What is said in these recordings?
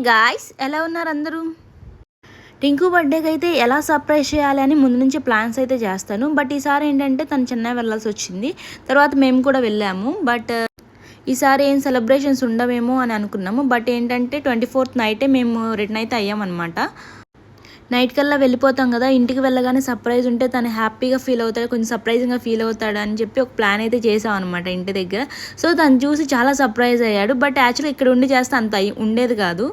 Guys, ఎలా ఉన్నారు అందరూ? టింకు బర్త్డేకి అయితే ఎలా సర్ప్రైజ్ చేయాలి అని ముందు నుంచి ప్లాన్స్ అయితే చేస్తాను. బట్ ఈసారి ఏంటంటే తను చెన్నై వెళ్ళాల్సి వచ్చింది. తర్వాత మేము కూడా వెళ్ళాము. బట్ ఈసారి ఏం సెలబ్రేషన్స్ ఉండవేమో అని అనుకున్నాము. బట్ ఏంటంటే 24th నైటే మేము రిటర్న్ అయితే అయ్యామన్నమాట. నైట్ కల్లా వెళ్ళిపోతాం కదా, ఇంటికి వెళ్ళగానే సర్ప్రైజ్ ఉంటే తను హ్యాపీగా ఫీల్ అవుతాడు, కొంచెం సర్ప్రైజింగ్గా ఫీల్ అవుతాడు అని చెప్పి ఒక ప్లాన్ అయితే చేసాం అనమాట ఇంటి దగ్గర. సో తను చూసి చాలా సర్ప్రైజ్ అయ్యాడు. బట్ యాక్చువల్లీ ఇక్కడ ఉండి చేస్తే అంత ఉండేది కాదు.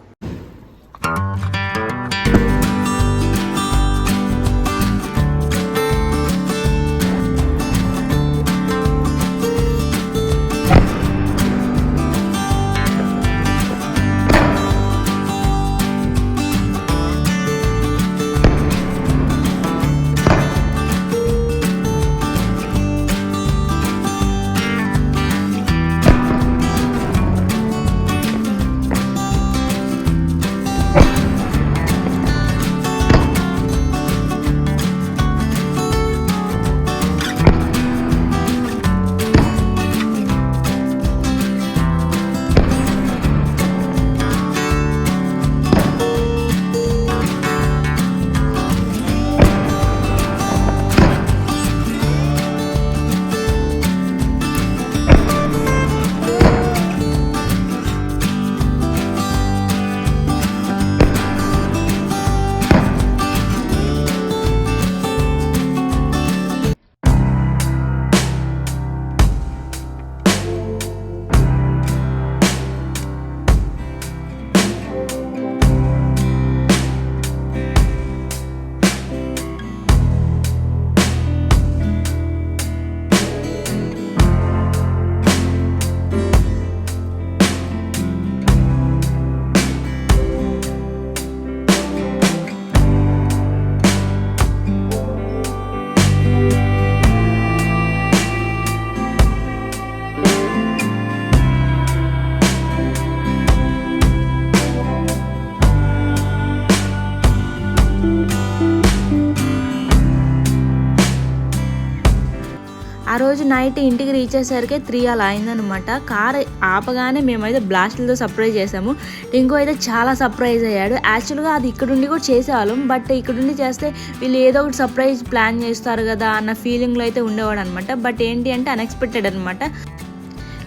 ఆ రోజు నైట్ ఇంటికి రీచ్ అయ్యేసరికి 3 అలా అయిందనమాట. కార్ ఆపగానే మేమైతే బ్లాస్ట్లతో సర్ప్రైజ్ చేసాము. టింకు అయితే చాలా సర్ప్రైజ్ అయ్యాడు. యాక్చువల్గా అది ఇక్కడుండి కూడా చేసేవాళ్ళం, బట్ ఇక్కడుండి చేస్తే వీళ్ళు ఏదో ఒకటి సర్ప్రైజ్ ప్లాన్ చేస్తారు కదా అన్న ఫీలింగ్లో అయితే ఉండేవాడు అనమాట. బట్ ఏంటి అంటే అన్ఎక్స్పెక్టెడ్ అనమాట.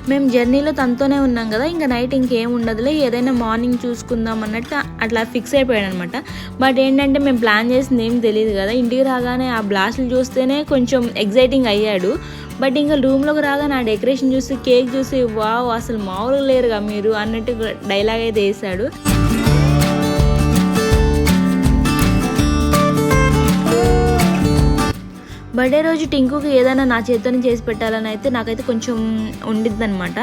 మేము జర్నీలో తనతోనే ఉన్నాం కదా, ఇంకా నైట్ ఇంకేం ఉండదులే, ఏదైనా మార్నింగ్ చూసుకుందాం అన్నట్టు అట్లా ఫిక్స్ అయిపోయాడు అనమాట. బట్ ఏంటంటే మేము ప్లాన్ చేసింది ఏం తెలియదు కదా. ఇంటికి రాగానే ఆ బ్లాస్ట్లు చూస్తేనే కొంచెం ఎగ్జైటింగ్ అయ్యాడు. బట్ ఇంకా రూమ్లోకి రాగానే ఆ డెకరేషన్ చూసి, కేక్ చూసి, వావ్ అసలు మామూలుగా లేరుగా మీరు అన్నట్టు డైలాగ్ అయితే వేసాడు. బర్త్డే రోజు టింకుకి ఏదైనా నా చేతితో చేసి పెట్టాలని అయితే నాకైతే కొంచెం ఉండిద్ది అనమాట.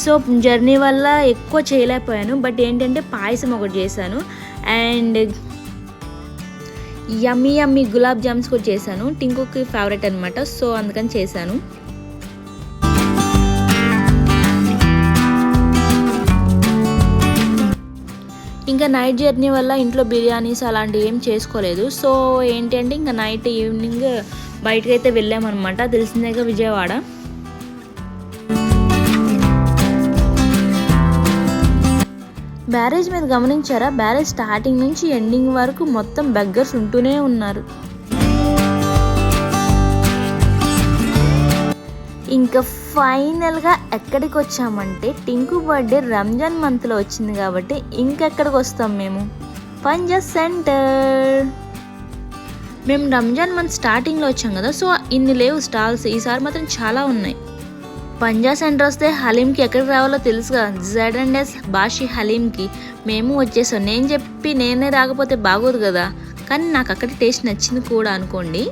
సో జర్నీ వల్ల ఎక్కువ చేయలేకపోయాను. బట్ ఏంటంటే పాయసం ఒకటి చేశాను అండ్ యమ్మీ గులాబ్ జామ్స్ కూడా చేశాను. టింకుకి ఫేవరెట్ అనమాట, సో అందుకని చేశాను. ఇంకా నైట్ జర్నీ వల్ల ఇంట్లో బిర్యానీస్ అలాంటివి ఏం చేసుకోలేదు. సో ఏంటి అంటే ఇంకా నైట్ ఈవినింగ్ బయటకు అయితే వెళ్ళామన్నమాట. తెలిసిందేగా విజయవాడ. బ్యారేజ్ మీద గమనించారా, బ్యారేజ్ స్టార్టింగ్ నుంచి ఎండింగ్ వరకు మొత్తం బెగ్గర్స్ ఉంటూనే ఉన్నారు. ఇంకా ఫైనల్గా ఎక్కడికి వచ్చామంటే టింకు బర్త్డే రంజాన్ మంత్లో వచ్చింది కాబట్టి ఇంకెక్కడికి వస్తాం మేము, పంజా సెంటర్. మేము రంజాన్ మంత్ స్టార్టింగ్లో వచ్చాం కదా, సో ఇన్ని లేవు స్టాల్స్. ఈసారి మాత్రం చాలా ఉన్నాయి. పంజా సెంటర్ వస్తే హలీంకి ఎక్కడికి రావాలో తెలుసుగా, Z&S బాషి హలీంకి. మేము వచ్చేసాం. నేనే రాకపోతే బాగోదు కదా, కానీ నాకు అక్కడ టేస్ట్ నచ్చింది కూడా అనుకోండి.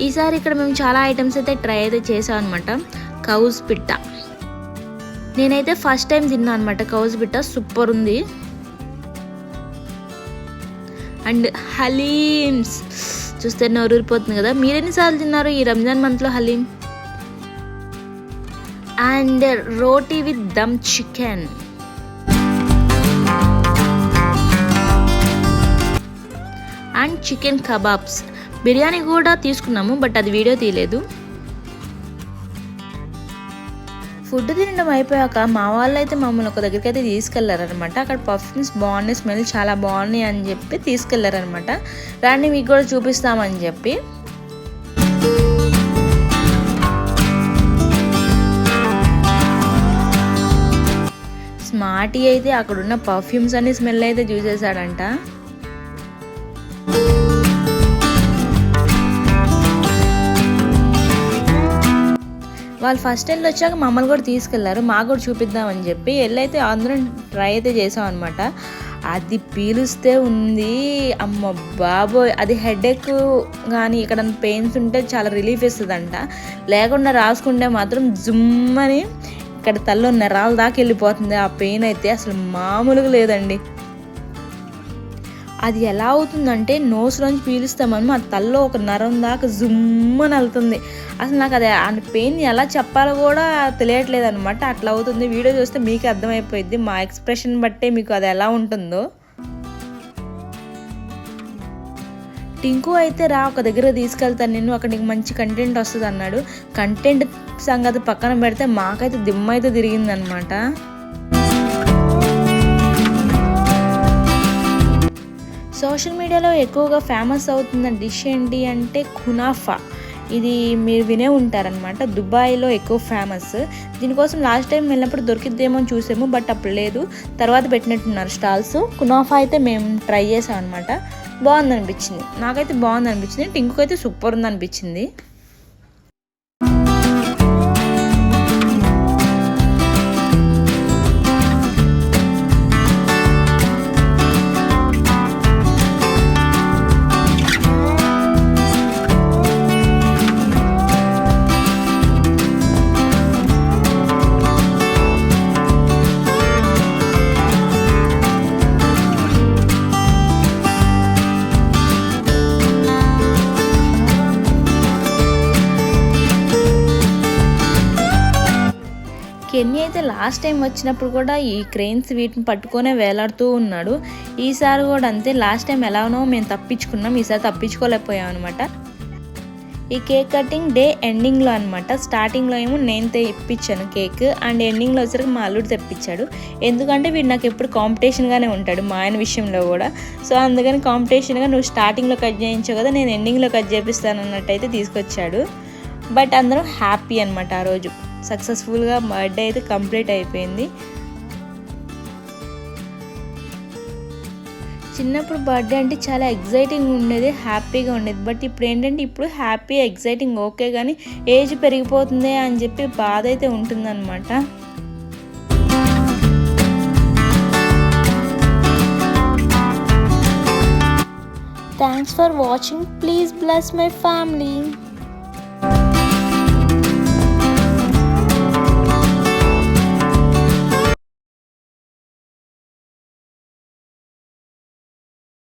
ఈసారి ఇక్కడ మేము చాలా ఐటమ్స్ అయితే ట్రై అయితే చేసాం అనమాట. కౌజ్ పిట్ట నేనైతే ఫస్ట్ టైం తిన్నా అనమాట. కౌజ్ పిట్ట సూపర్ ఉంది. అండ్ హలీమ్స్ చూస్తే నోరూరిపోతుంది కదా. మీరెన్నిసార్లు తిన్నారు ఈ రంజాన్ మంత్లో haleem? And roti with them chicken. And chicken kebabs. Biryani కూడా తీసుకున్నాము, బట్ అది వీడియో తీయలేదు. ఫుడ్ తినడం అయిపోయాక మా వాళ్ళు అయితే మమ్మల్ని ఒక దగ్గరికి అయితే తీసుకెళ్లారనమాట. అక్కడ పర్ఫ్యూమ్స్ బాగున్నాయి, స్మెల్ చాలా బాగున్నాయి అని చెప్పి తీసుకెళ్లారనమాట. రాండి మీకు కూడా చూపిస్తామని చెప్పి. స్మార్టీ అయితే అక్కడున్న పర్ఫ్యూమ్స్ అన్ని స్మెల్ అయితే చూసేసాడంట. వాళ్ళు ఫస్ట్ వెళ్ళి వచ్చాక మమ్మల్ని కూడా తీసుకెళ్లారు, మాకు కూడా చూపిద్దామని చెప్పి వెళ్ళైతే అందరం ట్రై అయితే చేసాం అనమాట. అది పీలుస్తే ఉంది అమ్మ బాబోయ్, అది హెడేక్ కానీ ఇక్కడ పెయిన్స్ ఉంటే చాలా రిలీఫ్ ఇస్తుందంట. లేకుండా రాసుకుంటే మాత్రం జుమ్మని ఇక్కడ తల్లో నరాల దాకా వెళ్ళిపోతుంది. ఆ పెయిన్ అయితే అసలు మామూలుగా లేదండి. అది ఎలా అవుతుందంటే నోస్లోంచి పీలుస్తామని ఆ తల్లో ఒక నరం దాకా జుమ్మని వెళ్తుంది. అసలు నాకు అది ఆ పెయిన్ ఎలా చెప్పాలో కూడా తెలియట్లేదు అనమాట. అట్లా అవుతుంది. వీడియో చూస్తే మీకు అర్థమైపోయింది, మా ఎక్స్ప్రెషన్ బట్టే మీకు అది ఎలా ఉంటుందో. టింకు అయితే రా ఒక దగ్గర తీసుకెళ్తాను నేను, అక్కడ నీకు మంచి కంటెంట్ వస్తుంది అన్నాడు. కంటెంట్ సంగతి పక్కన పెడితే మాకైతే దిమ్మ అయితే తిరిగిందనమాట. సోషల్ మీడియాలో ఎక్కువగా ఫేమస్ అవుతున్న డిష్ ఏంటి అంటే కునాఫా. ఇది మీరు వినే ఉంటారనమాట, దుబాయ్లో ఎక్కువ ఫేమస్. దీనికోసం లాస్ట్ టైం వెళ్ళినప్పుడు దొరికిద్దేమో అని చూసాము, బట్ అప్పుడు లేదు, తర్వాత పెట్టినట్టున్నారు స్టాల్స్. కునాఫా అయితే మేము ట్రై చేసాం అనమాట. బాగుందనిపించింది, నాకైతే బాగుందనిపించింది. టింకుకు అయితే సూపర్ ఉందనిపించింది. కెన్నీ అయితే లాస్ట్ టైం వచ్చినప్పుడు కూడా ఈ క్రెయిన్స్ వీటిని పట్టుకొనే వేలాడుతూ ఉన్నాడు. ఈసారి కూడా అంతే. లాస్ట్ టైం ఎలానో మేము తప్పించుకున్నాం, ఈసారి తప్పించుకోలేకపోయాం అనమాట. ఈ కేక్ కటింగ్ డే ఎండింగ్లో అనమాట. స్టార్టింగ్లో ఏమో నేను తెప్పించాను కేక్, అండ్ ఎండింగ్లో వచ్చరికి మా అల్లుడు తెప్పించాడు. ఎందుకంటే వీడు నాకు ఎప్పుడు కాంపిటీషన్గానే ఉంటాడు మా ఆయన విషయంలో కూడా. సో అందుకని కాంపిటీషన్గా నువ్వు స్టార్టింగ్లో కట్ చేయించావు కదా, నేను ఎండింగ్లో కట్ చేపిస్తాను అన్నట్టయితే తీసుకొచ్చాడు. బట్ అందరం హ్యాపీ అనమాట. ఆ రోజు సక్సెస్ఫుల్గా బర్త్డే అయితే కంప్లీట్ అయిపోయింది. చిన్నప్పుడు బర్త్డే అంటే చాలా ఎగ్జైటింగ్ ఉండేది, హ్యాపీగా ఉండేది. బట్ ఇప్పుడు ఏంటంటే ఇప్పుడు హ్యాపీ ఎగ్జైటింగ్ ఓకే, కానీ ఏజ్ పెరిగిపోతుంది అని చెప్పి బాధ అయితే ఉంటుందన్నమాట. Thanks for watching. Please bless my family.